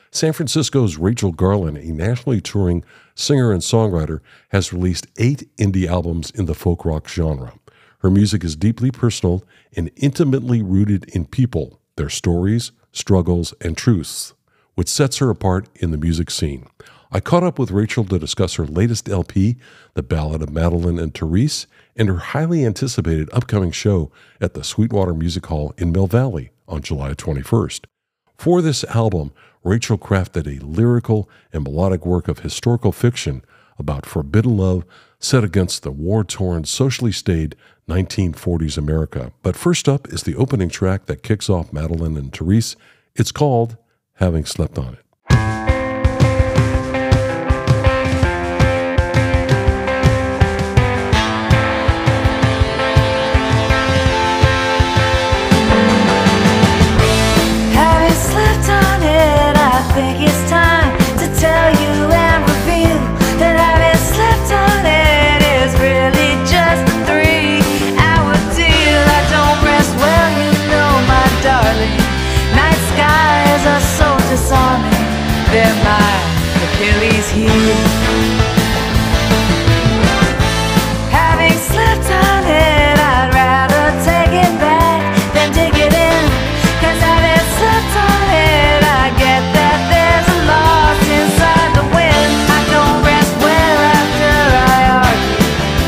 San Francisco's Rachel Garlin, a nationally touring singer and songwriter, has released 8 indie albums in the folk rock genre. Her music is deeply personal and intimately rooted in people, their stories, struggles, and truths, which sets her apart in the music scene. I caught up with Rachel to discuss her latest LP, The Ballad of Madeline and Therese, and her highly anticipated upcoming show at the Sweetwater Music Hall in Mill Valley on July 21st. For this album, Rachel crafted a lyrical and melodic work of historical fiction about forbidden love set against the war-torn, socially staid 1940s America. But first up is the opening track that kicks off Madeline and Therese. It's called Having Slept on It. I think it's time to tell you and reveal that having slept on it is really just a 3-hour deal. I don't rest well, you know, my darling. Night skies are so disarming, they're my Achilles heel. Having slept on it, I'd rather take it back than dig it in, 'cause having slept on it, I get that inside the wind. I don't rest well after I argue.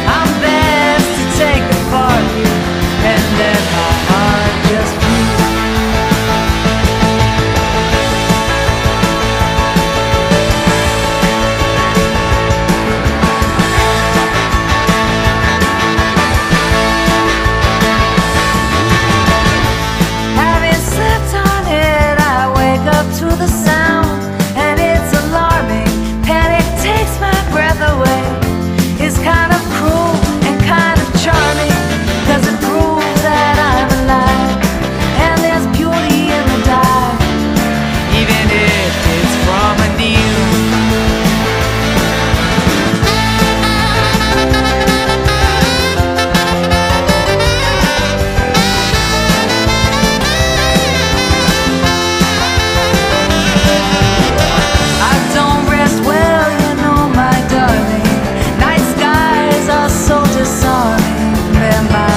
I'm best to take the part you and let my heart just beat. Having slept on it, I wake up to the sound. It's kind of cruel and kind of charming, 'cause it proves that I'm alive, and there's beauty in the dive, even if it's from a needle. I don't rest well, you know, my darling. So disarming, they're my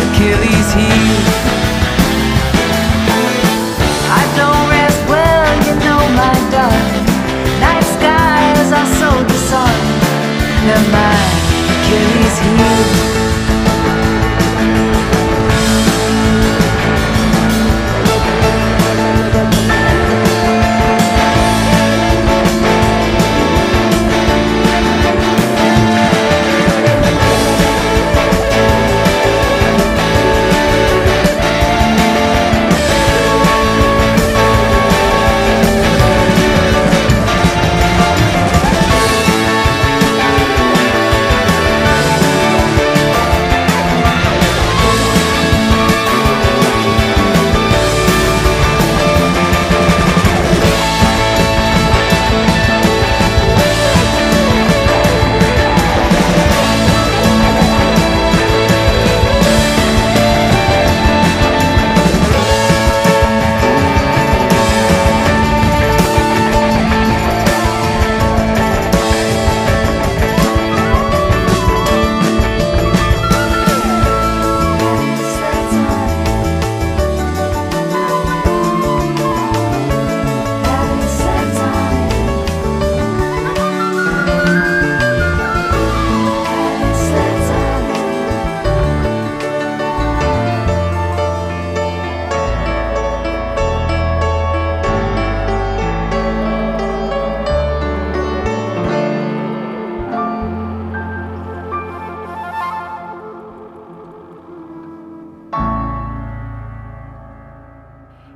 Achilles heel. I don't rest well, you know, my darling. Night skies are so disarming, they're my Achilles heel.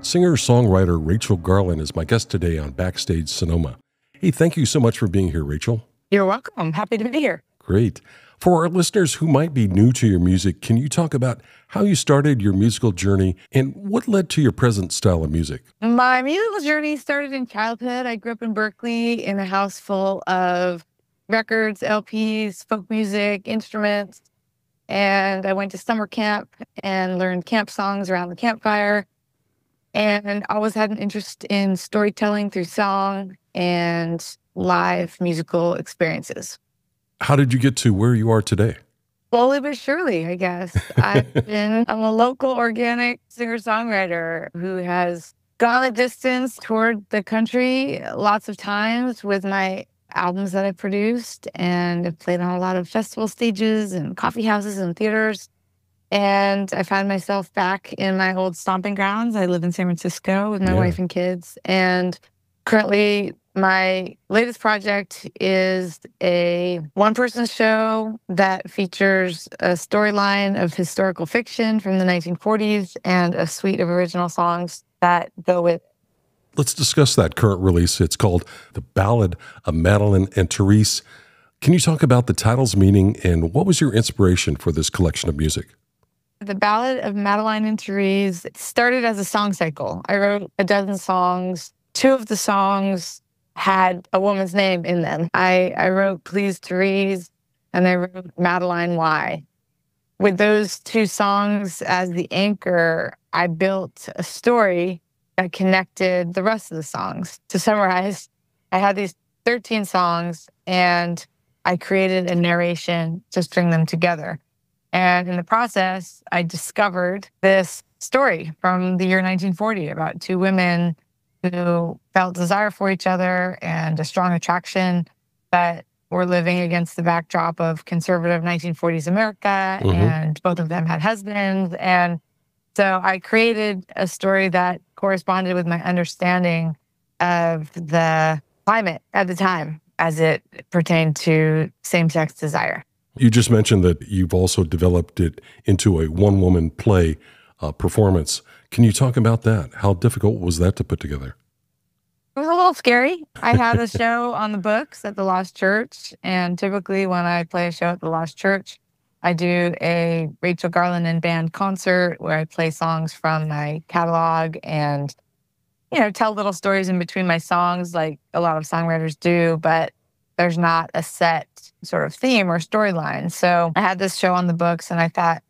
Singer-songwriter Rachel Garlin is my guest today on Backstage Sonoma. Hey, thank you so much for being here, Rachel. You're welcome. I'm happy to be here. Great. For our listeners who might be new to your music, can you talk about how you started your musical journey and what led to your present style of music? My musical journey started in childhood. I grew up in Berkeley in a house full of records, LPs, folk music, instruments. And I went to summer camp and learned camp songs around the campfire. and always had an interest in storytelling through song and live musical experiences. How did you get to where you are today? Slowly but surely, I guess. I'm a local organic singer-songwriter who has gone the distance toward the country lots of times with my albums that I produced, and I've played on a lot of festival stages and coffee houses and theaters. And I found myself back in my old stomping grounds. I live in San Francisco with my Yeah. wife and kids. And currently, my latest project is a one-person show that features a storyline of historical fiction from the 1940s and a suite of original songs that go with it. Let's discuss that current release. It's called The Ballad of Madeline and Therese. Can you talk about the title's meaning and what was your inspiration for this collection of music? The Ballad of Madeline and Therese started as a song cycle. I wrote a dozen songs. Two of the songs had a woman's name in them. I wrote Please Therese, and I wrote Madeline Why. With those two songs as the anchor, I built a story that connected the rest of the songs. To summarize, I had these 13 songs, and I created a narration to string them together. And in the process, I discovered this story from the year 1940 about two women who felt desire for each other and a strong attraction, but were living against the backdrop of conservative 1940s America, and both of them had husbands. And so I created a story that corresponded with my understanding of the climate at the time as it pertained to same-sex desire. You just mentioned that you've also developed it into a one-woman play performance. Can you talk about that? How difficult was that to put together? It was a little scary. I had a show on the books at the Lost Church, and typically when I play a show at the Lost Church, I do a Rachel Garlin and band concert where I play songs from my catalog and, tell little stories in between my songs like a lot of songwriters do, but there's not a set sort of theme or storyline. So I had this show on the books, and I thought,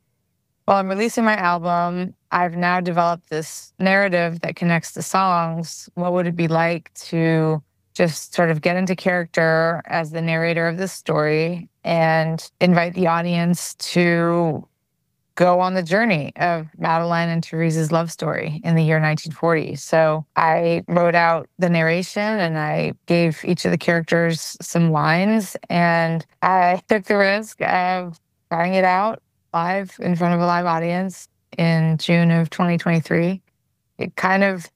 well, I'm releasing my album. I've now developed this narrative that connects the songs. What would it be like to just sort of get into character as the narrator of this story and invite the audience to go on the journey of Madeline and Therese's love story in the year 1940. So I wrote out the narration, and I gave each of the characters some lines, and I took the risk of trying it out live in front of a live audience in June of 2023. It kind of,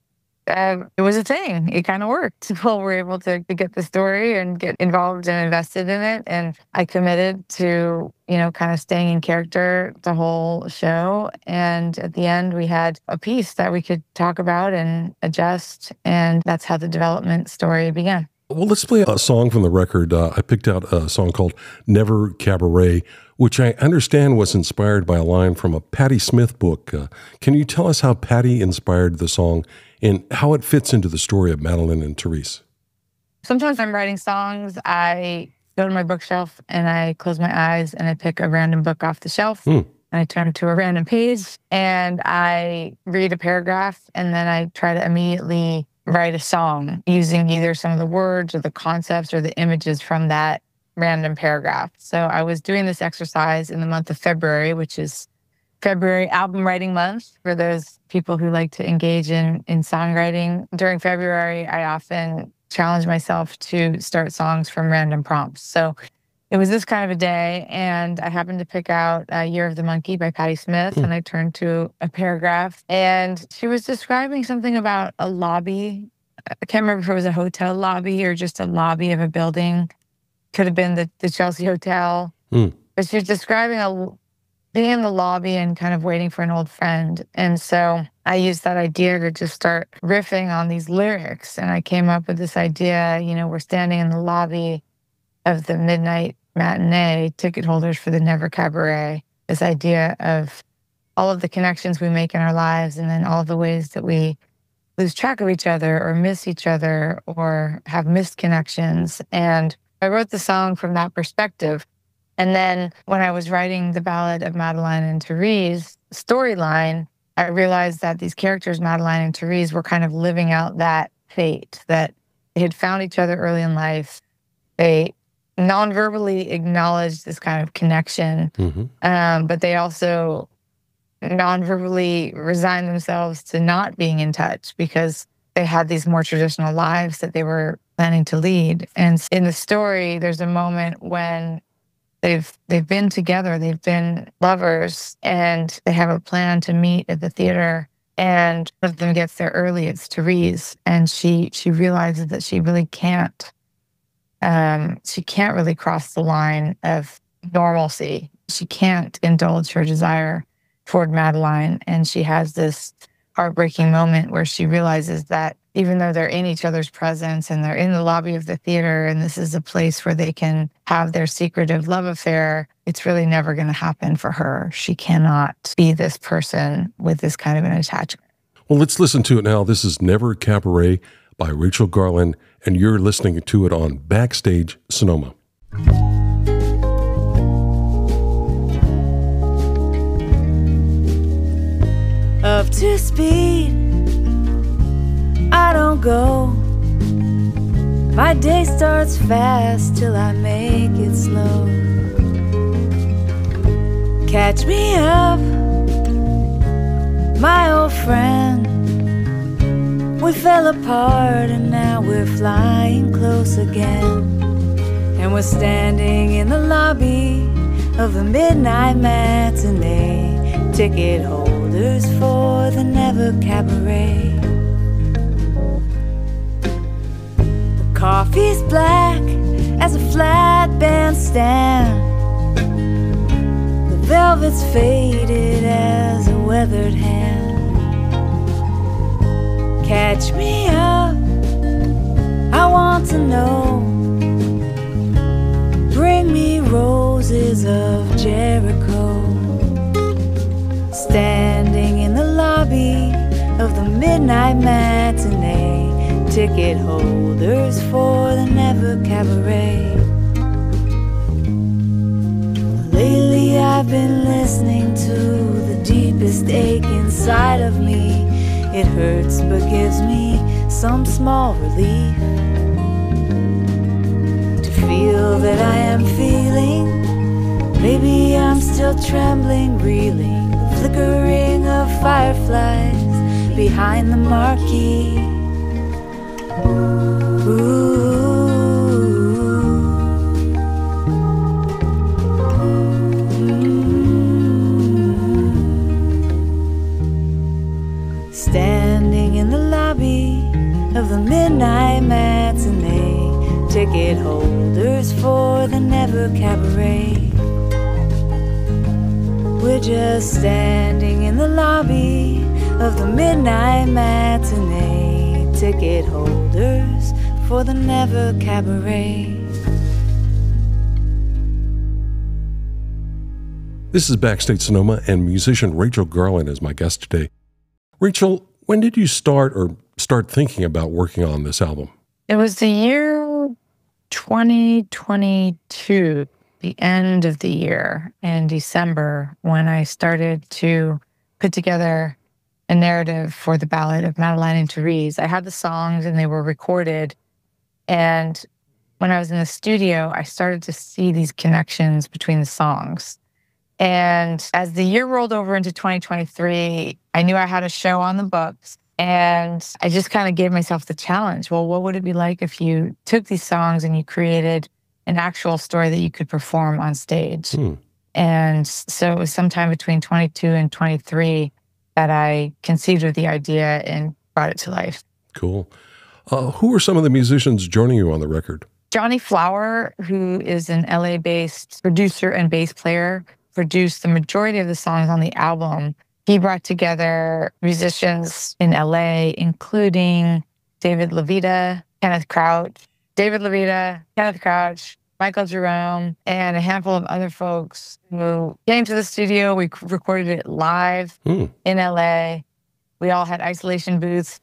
it was a thing. It kind of worked. People were able to get the story and get involved and invested in it. And I committed to, kind of staying in character the whole show. And at the end, we had a piece that we could talk about and adjust. And that's how the development story began. Well, let's play a song from the record. I picked out a song called Never Cabaret, which I understand was inspired by a line from a Patti Smith book. Can you tell us how Patti inspired the song and how it fits into the story of Madeline and Therese? Sometimes I'm writing songs, I go to my bookshelf and I close my eyes and I pick a random book off the shelf. And I turn to a random page and I read a paragraph, and then I try to immediately write a song using either some of the words or the concepts or the images from that random paragraph. So I was doing this exercise in the month of February, which is February album writing month for those people who like to engage in songwriting. During February, I often challenge myself to start songs from random prompts. So it was this kind of a day, and I happened to pick out Year of the Monkey by Patti Smith, and I turned to a paragraph, and she was describing something about a lobby. I can't remember if it was a hotel lobby or just a lobby of a building. Could have been the Chelsea Hotel. But she was describing being in the lobby and kind of waiting for an old friend. And so I used that idea to just start riffing on these lyrics. And I came up with this idea, we're standing in the lobby of the midnight matinee, ticket holders for the Never Cabaret. This idea of all of the connections we make in our lives, and then all of the ways that we lose track of each other or miss each other or have missed connections. And I wrote the song from that perspective. And then when I was writing the Ballad of Madeline and Therese storyline, I realized that these characters, Madeline and Therese, were kind of living out that fate, that they had found each other early in life. They non-verbally acknowledged this kind of connection, but they also non-verbally resigned themselves to not being in touch because they had these more traditional lives that they were planning to lead. And in the story, there's a moment when they've been together, they've been lovers, and they have a plan to meet at the theater. And one of them gets there early. It's Therese, and she realizes that she really can't. She can't really cross the line of normalcy. She can't indulge her desire toward Madeline, and she has this heartbreaking moment where she realizes that even though they're in each other's presence and they're in the lobby of the theater and this is a place where they can have their secretive love affair, it's really never going to happen for her. She cannot be this person with this kind of an attachment. Well, let's listen to it now. This is Never Cabaret by Rachel Garlin, and you're listening to it on Backstage Sonoma. Up to speed, I don't go. My day starts fast till I make it slow. Catch me up, my old friend. We fell apart and now we're flying close again. And we're standing in the lobby of the midnight matinee. Ticket holders for the Never Cabaret. The coffee's black as a flat bandstand. The velvet's faded as a weathered hand. Catch me up, I want to know. Bring me roses of Jericho. Standing in the lobby of the midnight matinee. Ticket holders for the Never Cabaret. Lately I've been listening to the deepest ache inside of me. It hurts but gives me some small relief. To feel that I am feeling, maybe I'm still trembling, reeling. The flickering of fireflies behind the marquee. Ooh. Standing in the lobby of the midnight matinee. Ticket holders for the Never Cabaret. We're just standing in the lobby of the midnight matinee. Ticket holders for the Never Cabaret. This is Backstage Sonoma, and musician Rachel Garlin is my guest today. Rachel, when did you start thinking about working on this album? It was the year 2022, the end of the year in December, when I started to put together a narrative for the Ballad of Madeline and Therese. I had the songs and they were recorded. And when I was in the studio, I started to see these connections between the songs. And as the year rolled over into 2023, I knew I had a show on the books. And I just kind of gave myself the challenge. Well, what would it be like if you took these songs and you created an actual story that you could perform on stage? And so it was sometime between 22 and 23 that I conceived of the idea and brought it to life. Cool. Who are some of the musicians joining you on the record? Johnny Flower, who is an LA-based producer and bass player, produced the majority of the songs on the album. He brought together musicians in LA, including David Levita, Kenneth Crouch, Michael Jerome, and a handful of other folks who came to the studio. We recorded it live in LA. We all had isolation booths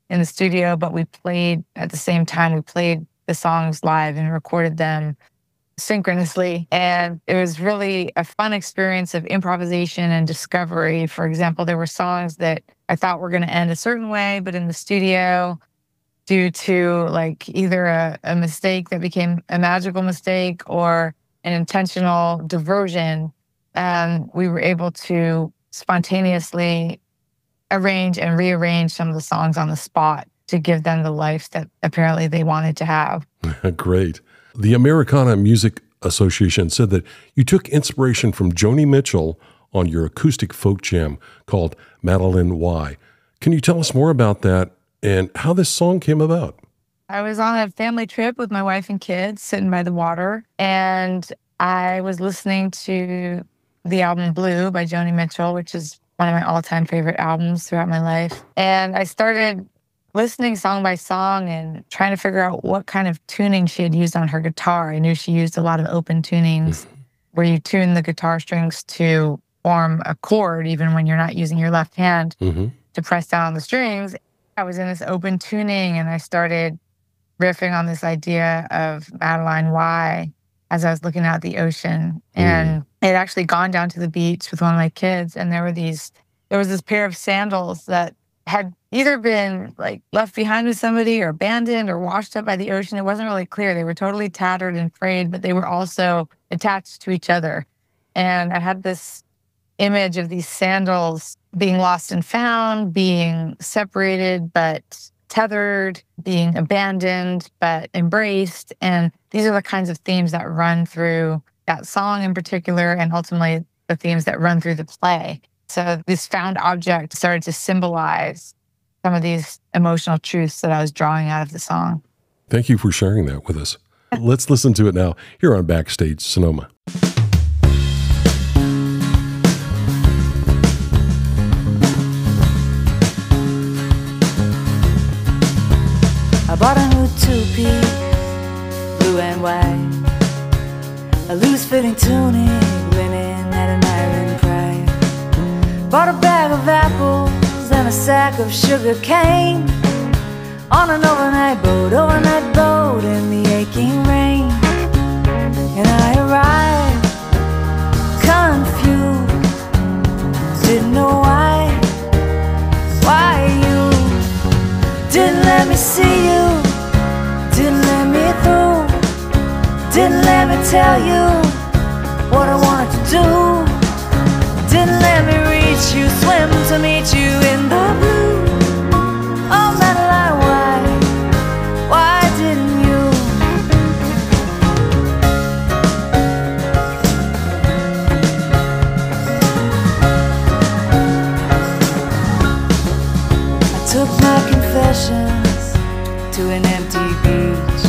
in the studio, but we played at the same time. We played the songs live and recorded them synchronously. And it was really a fun experience of improvisation and discovery. For example, there were songs that I thought were going to end a certain way, but in the studio, due to like either a mistake that became a magical mistake or an intentional diversion, we were able to spontaneously arrange and rearrange some of the songs on the spot to give them the life that apparently they wanted to have. Great. The Americana Music Association said that you took inspiration from Joni Mitchell on your acoustic folk jam called Madeline Why. Can you tell us more about that and how this song came about? I was on a family trip with my wife and kids sitting by the water, and I was listening to the album Blue by Joni Mitchell, which is one of my all-time favorite albums throughout my life. And I started listening song by song and trying to figure out what kind of tuning she had used on her guitar. I knew she used a lot of open tunings where you tune the guitar strings to form a chord even when you're not using your left hand to press down on the strings. I was in this open tuning and I started riffing on this idea of Madelyne Why as I was looking out at the ocean. And I had actually gone down to the beach with one of my kids, and there was this pair of sandals that had either been like left behind with somebody or abandoned or washed up by the ocean. It wasn't really clear. They were totally tattered and frayed, but they were also attached to each other. And I had this image of these sandals being lost and found, being separated but tethered, being abandoned but embraced. And these are the kinds of themes that run through that song in particular, and ultimately the themes that run through the play. So this found object started to symbolize some of these emotional truths that I was drawing out of the song. Thank you for sharing that with us. Let's listen to it now here on Backstage Sonoma. I bought a new two-piece, blue and white, a loose-fitting tunic, linen and an iron pride. Bought a bag of apples and a sack of sugar cane on an overnight boat in the aching rain. And I arrived confused, didn't know why you didn't let me see you, didn't let me through, didn't let me tell you what I wanted to do. Didn't let me reach you, swim to meet you in the blue. Oh, Madeline, why didn't you? I took my confessions to an empty beach.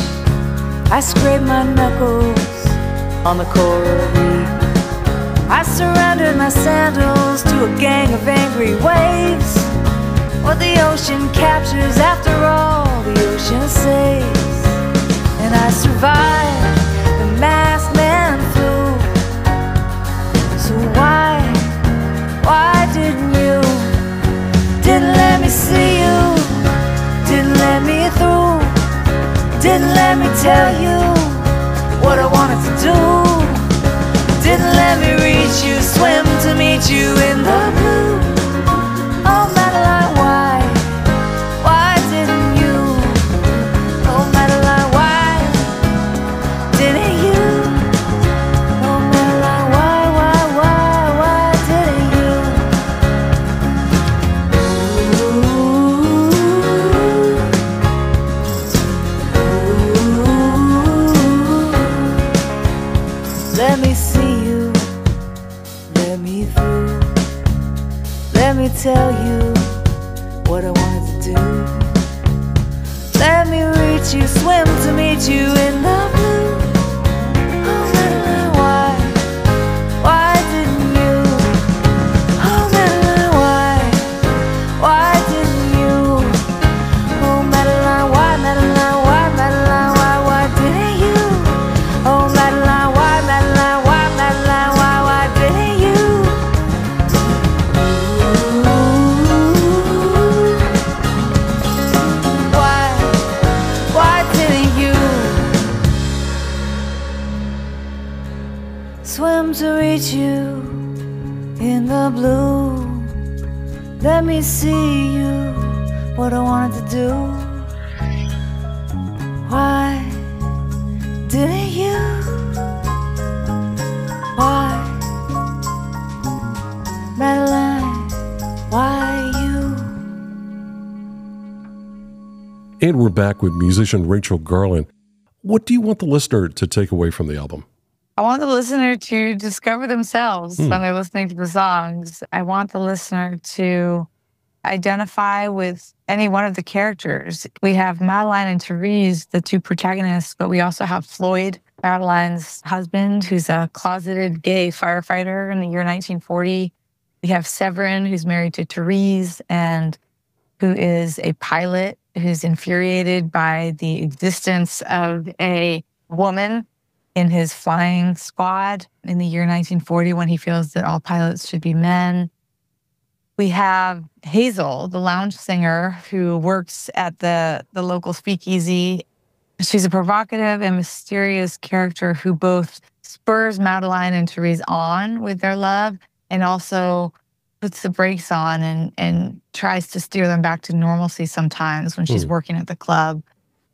I scraped my knuckles on the coral reef. I surrendered my sandals to a gang of angry waves. What the ocean captures, after all, the ocean saves. And I survived, the masked man flew. So why didn't you? Didn't let me see you, didn't let me through, didn't let me tell you what I wanted to do. Didn't let me reach you, swim to meet you in the blue. Oh, Madeline, why didn't you? Oh, Madeline, why didn't you? Oh, Madeline, why didn't you? Let me see you, let me through. Let me tell you what I wanted to do. Let me reach you, swim to meet you in the blue. Oh, Madeline, why didn't you? Oh, Madeline, why didn't you? Oh, Madeline, why didn't you? Oh, Madeline, why didn't you? Why didn't you? swim to reach you in the blue. Let me see you, what I wanted to do. Why didn't you? Why, Madeline, why you? And we're back with musician Rachel Garlin. What do you want the listener to take away from the album? I want the listener to discover themselves when they're listening to the songs. I want the listener to identify with any one of the characters. We have Madeline and Therese, the two protagonists, but we also have Floyd, Madelyne's husband, who's a closeted gay firefighter in the year 1940. We have Severin, who's married to Therese and who is a pilot who's infuriated by the existence of a woman in his flying squad in the year 1940 when he feels that all pilots should be men. We have Hazel, the lounge singer who works at the local speakeasy. She's a provocative and mysterious character who both spurs Madeline and Therese on with their love and also puts the brakes on and tries to steer them back to normalcy sometimes when she's working at the club.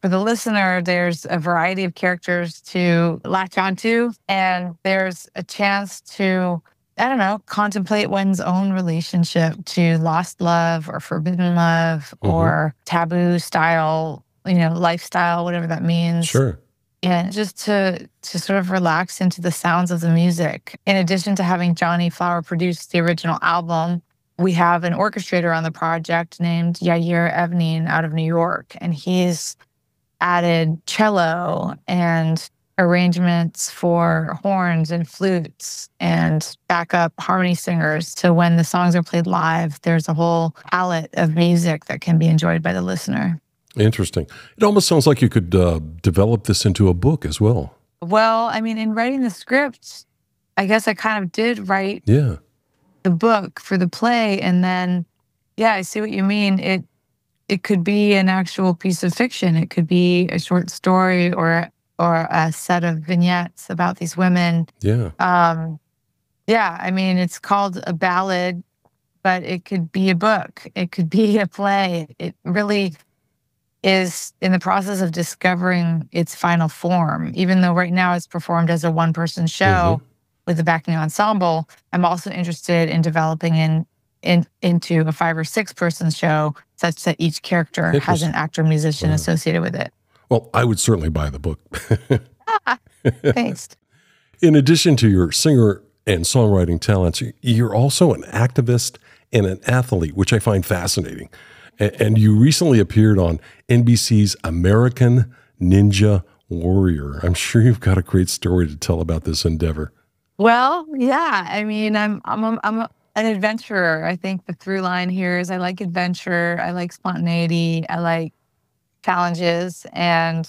For the listener, there's a variety of characters to latch onto, and there's a chance to, I don't know, contemplate one's own relationship to lost love or forbidden love or taboo style, lifestyle, whatever that means. Sure. And just to sort of relax into the sounds of the music. In addition to having Johnny Flower produce the original album, we have an orchestrator on the project named Yair Evnine out of New York, and he's added cello and arrangements for horns and flutes and backup harmony singers. So when the songs are played live, there's a whole palette of music that can be enjoyed by the listener. Interesting. It almost sounds like you could develop this into a book as well. Well, I mean, in writing the script, I guess I kind of did write the book for the play. And then, I see what you mean. It could be an actual piece of fiction. It could be a short story or a set of vignettes about these women. I mean, it's called a ballad, but it could be a book. It could be a play. It really is in the process of discovering its final form. Even though right now it's performed as a one-person show with a backing ensemble, I'm also interested in developing into a 5 or 6 person show such that each character has an actor-musician associated with it. Well, I would certainly buy the book. Thanks. In addition to your singer and songwriting talents, you're also an activist and an athlete, which I find fascinating. And you recently appeared on NBC's American Ninja Warrior. I'm sure you've got a great story to tell about this endeavor. Well, yeah. I mean, I'm an adventurer. I think the through line here is I like adventure. I like spontaneity. I like challenges. And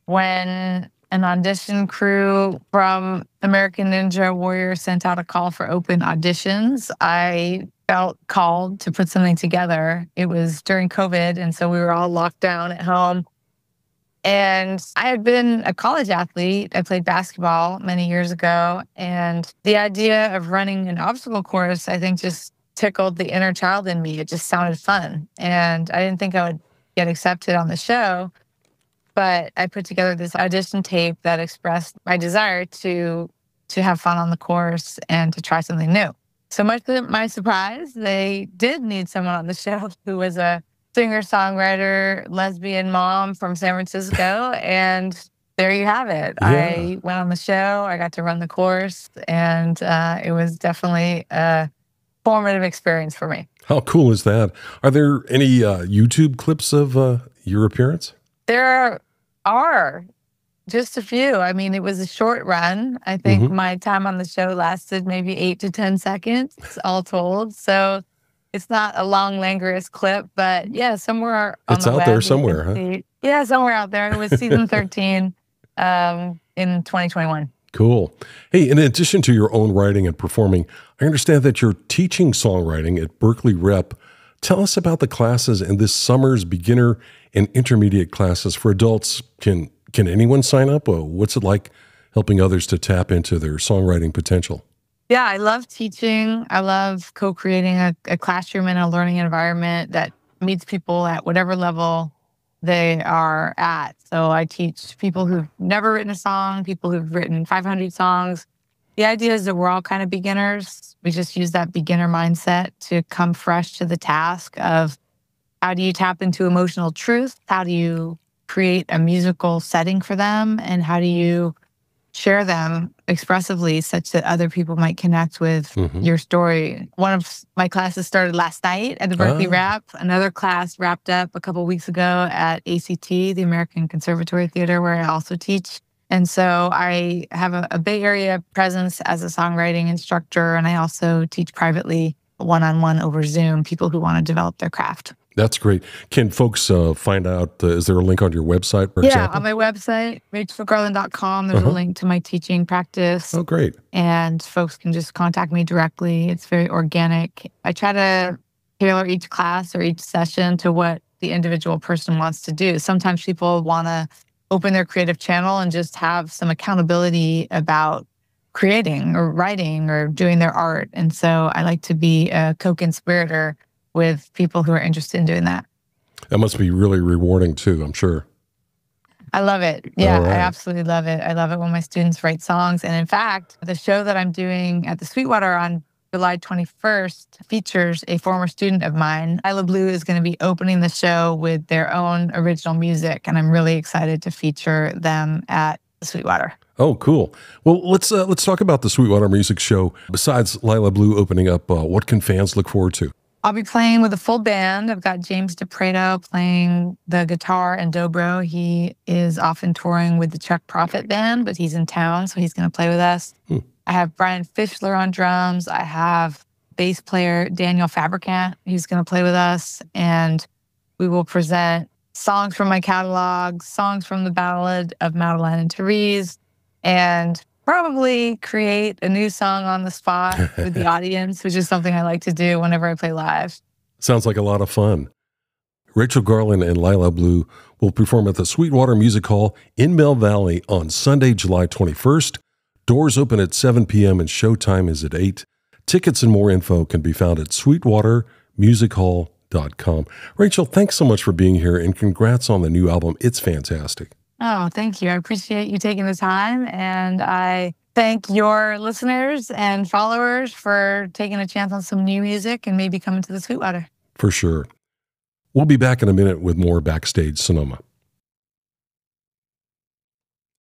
when an audition crew from American Ninja Warrior sent out a call for open auditions, I felt called to put something together. It was during COVID, and so we were all locked down at home. And I had been a college athlete. I played basketball many years ago, and the idea of running an obstacle course, I think, just tickled the inner child in me. It just sounded fun, and I didn't think I would get accepted on the show, but I put together this audition tape that expressed my desire to have fun on the course and to try something new. So much to my surprise, they did need someone on the show who was a singer-songwriter, lesbian mom from San Francisco, and there you have it. Yeah. I went on the show, I got to run the course, and it was definitely a formative experience for me. How cool is that? Are there any YouTube clips of your appearance? There are. Just a few. I mean, it was a short run. I think my time on the show lasted maybe 8 to 10 seconds, all told. So it's not a long, languorous clip, but yeah, somewhere on it's the out web, there somewhere, huh? Yeah, somewhere out there. It was season 13 in 2021. Cool. Hey, in addition to your own writing and performing, I understand that you're teaching songwriting at Berkeley Rep. Tell us about the classes and this summer's beginner and intermediate classes for adults. Can anyone sign up? Or what's it like helping others to tap into their songwriting potential. Yeah, I love teaching. I love co-creating a classroom and a learning environment that meets people at whatever level they are at. So I teach people who've never written a song, people who've written 500 songs. The idea is that we're all kind of beginners. We just use that beginner mindset to come fresh to the task of how do you tap into emotional truth? How do you create a musical setting for them? And how do you share them expressively such that other people might connect with your story? One of my classes started last night at the Berkeley Rap. Another class wrapped up a couple weeks ago at ACT, the American Conservatory Theater, where I also teach. And so I have a Bay Area presence as a songwriting instructor, and I also teach privately one-on-one over Zoom, people who want to develop their craft. That's great. Can folks find out, is there a link on your website, for example? On my website, rachelgarlin.com, there's a link to my teaching practice. Oh, great. And folks can just contact me directly. It's very organic. I try to tailor each class or each session to what the individual person wants to do. Sometimes people want to open their creative channel and just have some accountability about creating or writing or doing their art. And so I like to be a co-conspirator with people who are interested in doing that. That must be really rewarding too, I'm sure. I love it. Yeah, Right. I absolutely love it. I love it when my students write songs. And in fact, the show that I'm doing at the Sweetwater on July 21st features a former student of mine. Lila Blue is going to be opening the show with their own original music, and I'm really excited to feature them at the Sweetwater. Oh, cool. Well, let's talk about the Sweetwater Music Show. Besides Lila Blue opening up, what can fans look forward to? I'll be playing with a full band. I've got James DePreto playing the guitar and dobro. He is often touring with the Chuck Prophet Band, but he's in town, so he's going to play with us. I have Brian Fischler on drums. I have bass player Daniel Fabricant, who's going to play with us. And we will present songs from my catalog, songs from the Ballad of Madelyne and Therese, and probably create a new song on the spot with the audience, which is something I like to do whenever I play live. Sounds like a lot of fun. Rachel Garlin and Lila Blue will perform at the Sweetwater Music Hall in Mill Valley on Sunday, July 21st. Doors open at 7 p.m. and showtime is at 8. Tickets and more info can be found at sweetwatermusichall.com. Rachel, thanks so much for being here, and congrats on the new album. It's fantastic. Oh, thank you. I appreciate you taking the time, and I thank your listeners and followers for taking a chance on some new music and maybe coming to the Sweetwater. For sure. We'll be back in a minute with more Backstage Sonoma.